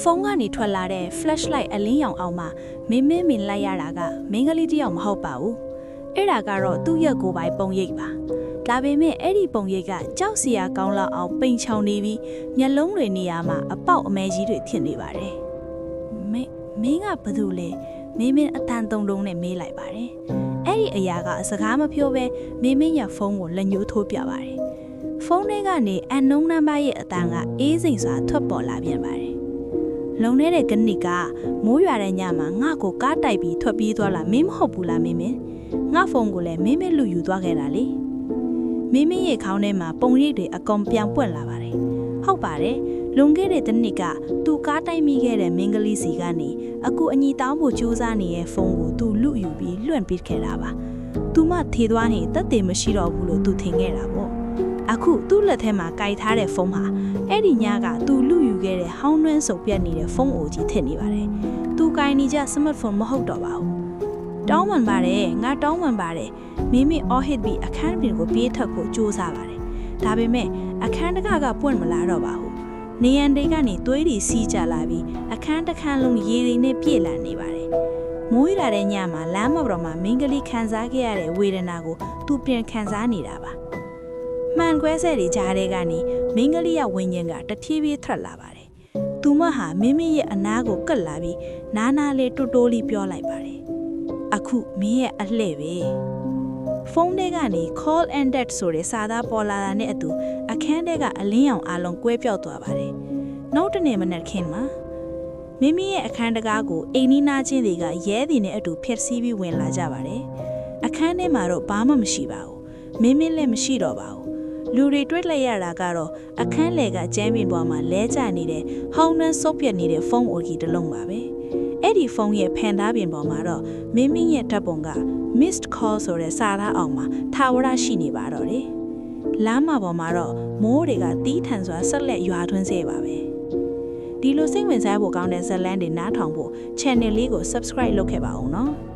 ဖုန်းကနေထွက်လာတဲ့ flashlight အလင်းရောင်အောင်မှာမင်းလိုက်ရတာကမင်းကလေးတယောက်မဟုတ်ပါဘူးအဲ့ဒါကတော့သူ့ရဲ့ကိုယ်ပိုင်ပုံရိပ်ပါဒါပေမဲ့အဲ့ဒီပုံရိပ်ကကြောက်စရာကောင်းလောက်အောင်ပိန်ချောင်နေပြီးမျက်လုံးတွေနေရာမှာအပေါက်အမဲကြီးတွေဖြစ်နေပါတယ်မင်းကဘာလို့လဲမင်းအတန်တုံနဲ့မေးလိုက်ပါတယ်အဲ့ဒီအရာကစကားမပြောဘဲမင်းရဲ့ဖုန်းကိုလက်ညှိုးထိုးပြပါတယ်ဖုန်းထဲကနေ unknown number ရဲ့အတန်ကအေးစိမ်စွာထွက်ပေါ်လာပြန်ပါတယ်လုံနေတဲ့ကနစ်ကမိုးရွာတဲ့ညမှာငါ့ကိုကားတိုက်ပြီးထွက်ပြေးသွားလာမင်းမဟုတ်ဘူးလားမင်းငါဖုန်းကိုလည်းမင်းလူယူသွားခဲ့တာလေမင်းရဲ့ခေါင်းထဲမှာပုံရိပ်တွေအကောင်ပြောင်ပွက်လာပါတယ်ဟုတ်ပါတယ်လွန်ခဲ့တဲ့တစ်နှစ်ကသူကားတိုက်မိခဲ့တဲ့မင်းကလေးစီကနေအခုအညီတောင်းဖို့ကြိုးစားနေတဲ့ဖုန်းကိုသူလူယူပြီးလွှင့်ပစ်ခဲ့တာပါသူမထေသွားနေတက်တယ်မရှိတော့ဘူးလို့သူထင်ခဲ့တာပေါ့အခုသူ့လက်ထဲမှာကင်ထားတဲ့ဖုန်းဟာအဲ့ဒီညကသူလူယူခဲ့တဲ့ဟောင်းနှွမ်းစုပ်ပြတ်နေတဲ့ဖုန်းအိုကြီးထင်နေပါတယ်သူကင်နေကြစမတ်ဖုန်းမဟုတ်တော့ပါဘူးတောင်းပန်ပါတယ်ငါတောင်းပန်ပါတယ်မိအော်ဟစ်ပြီးအခန်းပြင်ကိုပြေးထွက်ဖို့ကြိုးစားပါတယ်ဒါပေမဲ့အခန်းတကပွင့်မလာတော့ပါဘူးနေရန်တွေကနေသွေးတွေစီးကြလာပြီးအခန်းတစ်ခန်းလုံးရေတွေနဲ့ပြည့်လာနေပါတယ်မိုးရွာတဲ့ညမှာလမ်းမပေါ်မှာမင်းကလေးခံစားခဲ့ရတဲ့ဝေဒနာကိုသူပြန်ခံစားနေတာပါမှန်ခွဲဆက်တွေကြားထဲကနေမင်းကလေးရဲ့ဝိညာဉ်ကတဖြည်းဖြည်းထွက်လာပါတယ်သူမဟာမင်းရဲ့အနားကိုကပ်လာပြီးနားလေးတိုးလေးပြောလိုက်ပါတယ်အခုမင်းရဲ့အလှဲ့ပဲဖုန်းထဲကနေ call ended ဆိုတဲ့စာသားပေါ်လာတာနဲ့အတူအခန်းထဲကအလင်းရောင်အလုံးကွဲပြောက်သွားပါတယ်နောက်တနေ့မနက်ခင်းမှာမိရဲ့အခန်းတကားကိုအိမ်နီးနားချင်းတွေကရဲတွေနဲ့အတူဖျက်ဆီးပြီးဝင်လာကြပါတယ်အခန်းထဲမှာတော့ဘာမှမရှိပါဘူးမင်းလည်းမရှိတော့ပါဘူးလူတွေတွေ့လိုက်ရတာကတော့အခန်းလေကကျမ်းပြင်ပေါ်မှာလဲကျနေတဲ့ဟောင်းနှန်းစုပ်ပြတ်နေတဲ့ဖုန်းအိုကြီးတစ်လုံးပါပဲအဲ့ဒီဖုန်းရဲ့ဖန်သားပြင်ပေါ်မှာတော့မင်းရဲ့ဓာတ်ပုံက missed call ဆိုတဲ့စာသားအောင်မှာထာဝရရှိနေပါတော့တယ်လမ်းမပေါ်မှာတော့မိုးတွေကတီးထန်စွာဆက်လက်ရွာသွန်းစေပါပဲဒီလိုစိတ်ဝင်စားဖို့ကောင်းတဲ့ဇာတ်လမ်းတွေနားထောင်ဖို့ channel လေးကို subscribe လုပ်ခဲ့ပါဦးနော်